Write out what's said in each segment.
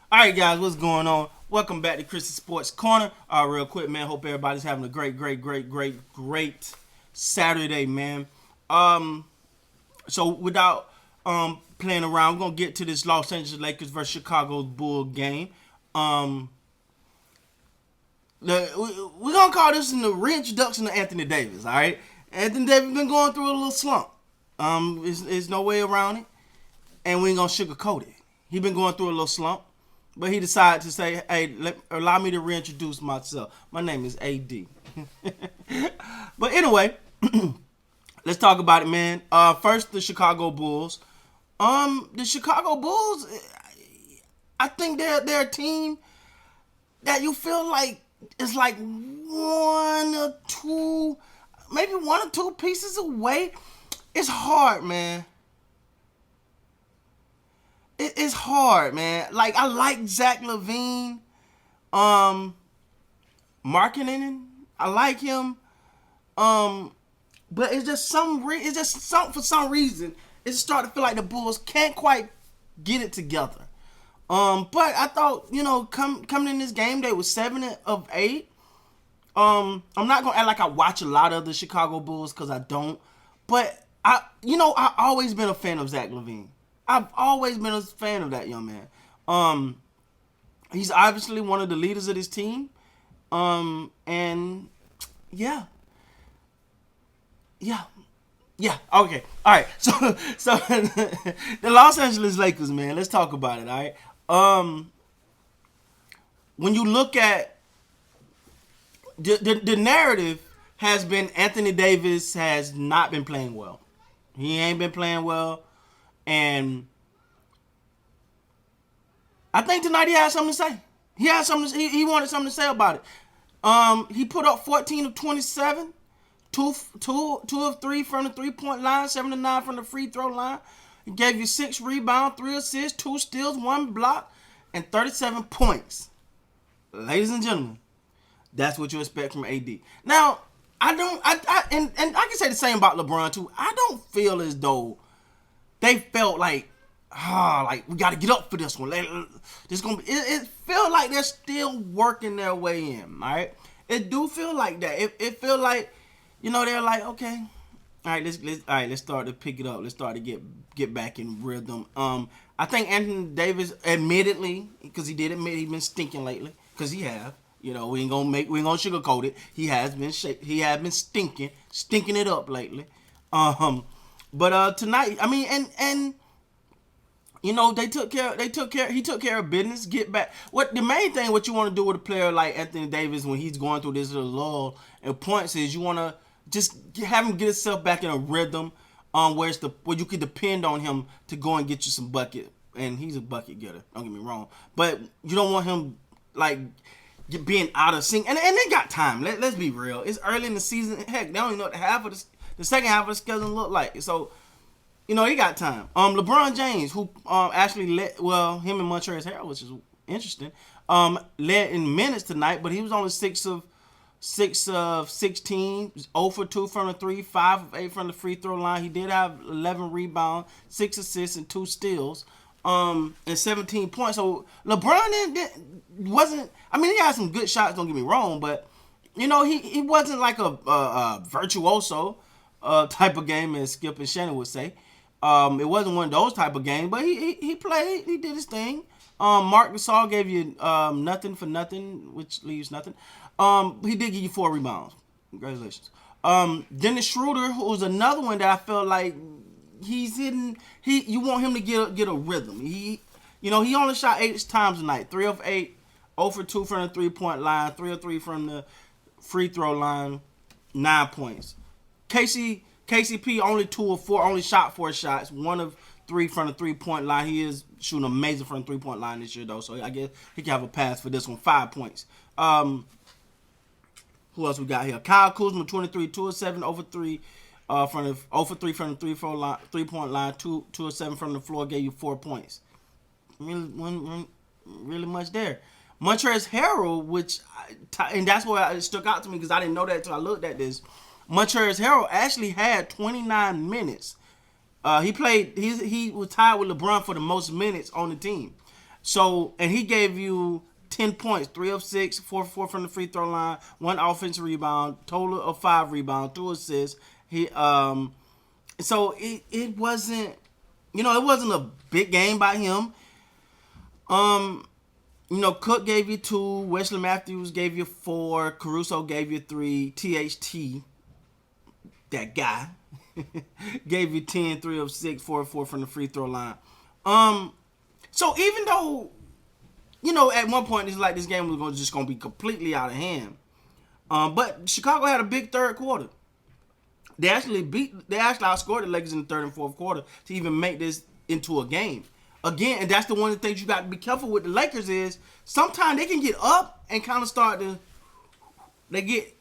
All right, guys, what's going on? Welcome back to Chris's Sports Corner. Real quick, man. Hope everybody's having a great Saturday, man. Um, so without playing around, we're gonna get to this Los Angeles Lakers versus Chicago Bull game. Um, we're gonna call this in the reintroduction to Anthony Davis. All right, Anthony Davis been going through a little slump. There's no way around it, and we ain't gonna sugarcoat it. He been going through a little slump. But he decided to say, hey, allow me to reintroduce myself. My name is AD. But anyway, let's talk about it, man. First, the Chicago Bulls. The Chicago Bulls, I think they're a team that you feel like is like maybe one or two pieces away. It's hard, man. It's hard, man. Like I like Zach LaVine, marketing. I like him, but it's just for some reason it's starting to feel like the Bulls can't quite get it together. But I thought coming in this game they were 7 of 8. I'm not gonna act like I watch a lot of the Chicago Bulls because I don't, but I always been a fan of Zach LaVine. I've always been a fan of that young man. He's obviously one of the leaders of this team. And yeah. Okay. All right. So the Los Angeles Lakers, man. Let's talk about it. All right. When you look at the narrative has been Anthony Davis has not been playing well. He ain't been playing well. And I think tonight he had something to say. He had something. He wanted something to say about it. He put up 14 of 27, two of 3 from the 3-point line, 7 of 9 from the free throw line. He gave you 6 rebounds, 3 assists, 2 steals, 1 block, and 37 points. Ladies and gentlemen, that's what you expect from AD. Now, and I can say the same about LeBron too. I don't feel as though they felt like we got to get up for this one. This gonna be. It feel like they're still working their way in. All right, it do feel like that. It feel like they're like, okay, all right, let's start to pick it up. Let's start to get back in rhythm. I think Anthony Davis, admittedly, because he did admit he's been stinking lately, because he have. We ain't gonna sugarcoat it. He has been stinking it up lately. But tonight, I mean, and he took care of business. Get back. The main thing what you want to do with a player like Anthony Davis when he's going through this little lull and points is you want to just have him get himself back in a rhythm, where you can depend on him to go and get you some bucket. And he's a bucket getter. Don't get me wrong, but you don't want him like being out of sync. And they got time. Let's be real. It's early in the season. Heck, they don't even know what the second half of the schedule look like. So, he got time. LeBron James, who actually led, him and Montrezl Harrell, which is interesting, led in minutes tonight, but he was only 6 of 16, 0 for 2 from the 3, 5 of 8 from the free throw line. He did have 11 rebounds, 6 assists, and 2 steals, and 17 points. So LeBron wasn't. I mean, he had some good shots. Don't get me wrong, but he wasn't like a virtuoso type of game, as Skip and Shannon would say. It wasn't one of those type of games, but he played. He did his thing. Marc Gasol gave you nothing for nothing, which leaves nothing. He did give you 4 rebounds. Congratulations. Dennis Schroeder, who was another one that I felt like he's hitting. You want him to get a rhythm. He only shot 8 times tonight. 3 of 8, 0 for 2 from the 3-point line, 3 of 3 from the free throw line, 9 points. KCP only 2 of 4, only shot 4 shots, 1 of 3 from the 3-point line. He is shooting amazing from the 3-point line this year, though, so I guess he can have a pass for this one. 5 points. Who else we got here? Kyle Kuzma, 23, 2 of 7, over 3 from the 0 for 3 from the 3-point line, 2 of 7 from the floor, gave you 4 points. Really much there. Montrezl Harrell, and that's why it stuck out to me because I didn't know that until I looked at this. Montrezl Harrell actually had 29 minutes. He was tied with LeBron for the most minutes on the team. So, and he gave you 10 points, 3 of 6, 4 for 4 from the free throw line, 1 offensive rebound, total of 5 rebounds, 2 assists. He so it wasn't, it wasn't a big game by him. Cook gave you 2, Wesley Matthews gave you 4, Caruso gave you 3, THT, that guy, gave you 10, 3 of 6, 4 of 4 from the free throw line. So even though, at one point it's like this game was just gonna be completely out of hand. But Chicago had a big third quarter. They actually outscored the Lakers in the third and fourth quarter to even make this into a game. Again, and that's the one of the things you got to be careful with the Lakers is sometimes they can get up and kind of they get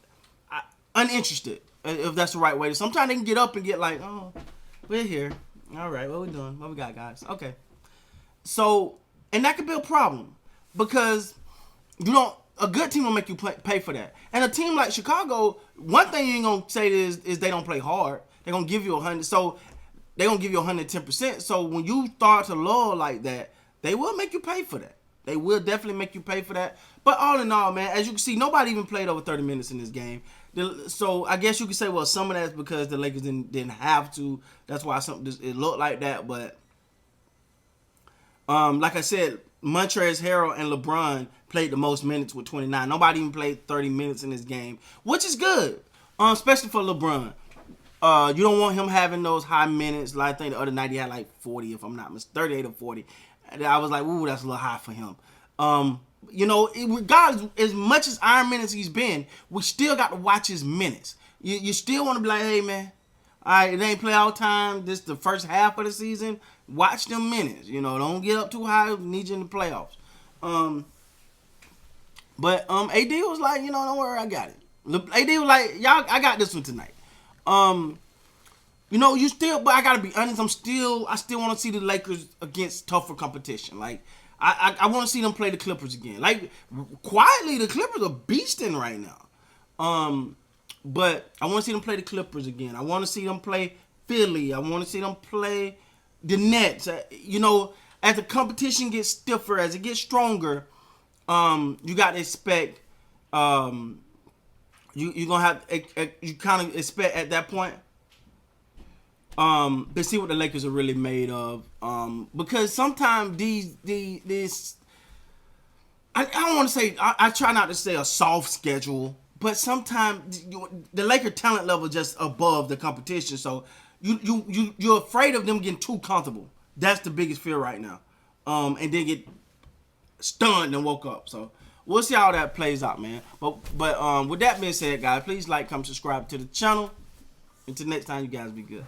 uninterested, if that's the right way. Sometimes they can get up and get like, oh, we're here. All right, what we doing? What we got, guys? Okay. So, and that could be a problem because a good team will make you pay for that. And a team like Chicago, one thing you ain't gonna say is they don't play hard. They're gonna give you 100. So they're gonna give you 110%. So when you start to lull like that, they will make you pay for that. They will definitely make you pay for that. But all in all, man, as you can see, nobody even played over 30 minutes in this game. So I guess you could say, well, some of that's because the Lakers didn't have to. That's why it looked like that. But like I said, Montrezl Harrell and LeBron played the most minutes with 29. Nobody even played 30 minutes in this game, which is good, especially for LeBron. You don't want him having those high minutes. Like I think the other night he had like 40, if I'm not mistaken, 38 or 40. And I was like, ooh, that's a little high for him. Regardless, as much as Iron minutes he's been, we still got to watch his minutes. You still want to be like, hey, man, all right, it ain't play all time. This is the first half of the season. Watch them minutes. Don't get up too high. Need you in the playoffs. But AD was like, don't worry, I got it. AD was like, y'all, I got this one tonight. But I gotta be honest. I still want to see the Lakers against tougher competition. Like, I want to see them play the Clippers again. Like, quietly, the Clippers are beasting right now. But I want to see them play the Clippers again. I want to see them play Philly. I want to see them play the Nets. As the competition gets stiffer, as it gets stronger, you got to expect. You're gonna have you kind of expect at that point. To see what the Lakers are really made of. Because sometimes I don't want to say, I try not to say a soft schedule, but sometimes the Laker talent level is just above the competition. So you're afraid of them getting too comfortable. That's the biggest fear right now. And then get stunned and woke up. So we'll see how that plays out, man. But with that being said, guys, please like, comment, subscribe to the channel. Until next time, you guys be good.